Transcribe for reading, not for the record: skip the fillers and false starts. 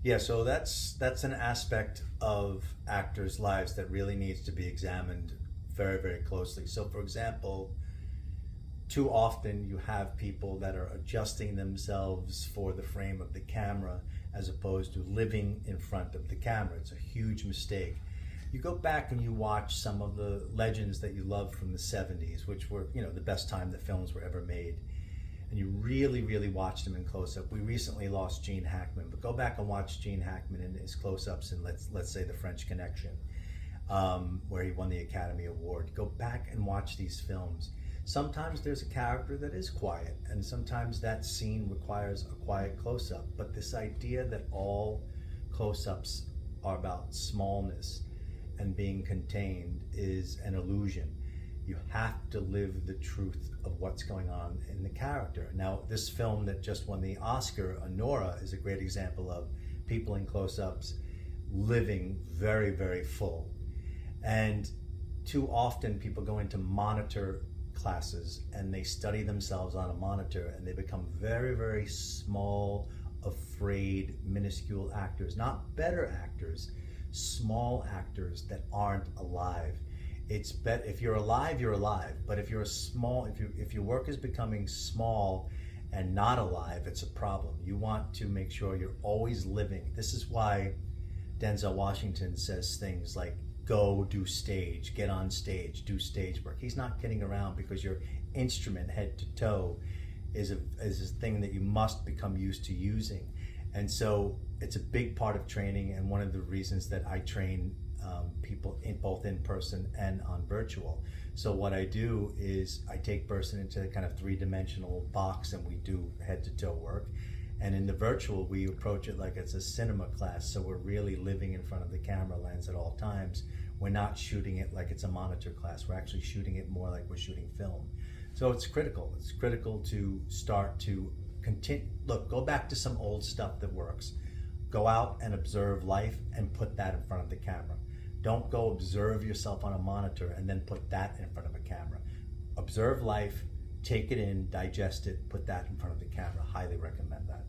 Yeah, so that's an aspect of actors' lives that really needs to be examined very, very closely. So, for example, too often you have people that are adjusting themselves for the frame of the camera as opposed to living in front of the camera. It's a huge mistake. You go back and you watch some of the legends that you love from the 70s, which were, the best time that films were ever made. And you really, really watch them in close up. We recently lost Gene Hackman, but go back and watch Gene Hackman in his close ups in, let's say, The French Connection, where he won the Academy Award. Go back and watch these films. Sometimes there's a character that is quiet, and sometimes that scene requires a quiet close up. But this idea that all close ups are about smallness and being contained is an illusion. You have to live the truth of what's going on in the character. Now, this film that just won the Oscar, Honora, is a great example of people in close-ups living very, very full. And too often people go into monitor classes and they study themselves on a monitor and they become very, very small, afraid, minuscule actors. Not better actors, small actors that aren't alive. It's if you're alive, you're alive. But if you're if your work is becoming small and not alive, it's a problem. You want to make sure you're always living. This is why Denzel Washington says things like, go do stage, get on stage, do stage work. He's not kidding around, because your instrument head to toe is a thing that you must become used to using. And so it's a big part of training, and one of the reasons that I train people both in person and on virtual. So what I do is I take person into a kind of three-dimensional box and we do head-to-toe work. And in the virtual, we approach it like it's a cinema class. So we're really living in front of the camera lens at all times. We're not shooting it like it's a monitor class. We're actually shooting it more like we're shooting film. So it's critical. It's critical to start to continue. Look, go back to some old stuff that works. Go out and observe life and put that in front of the camera. Don't go observe yourself on a monitor and then put that in front of a camera. Observe life, take it in, digest it, put that in front of the camera. Highly recommend that.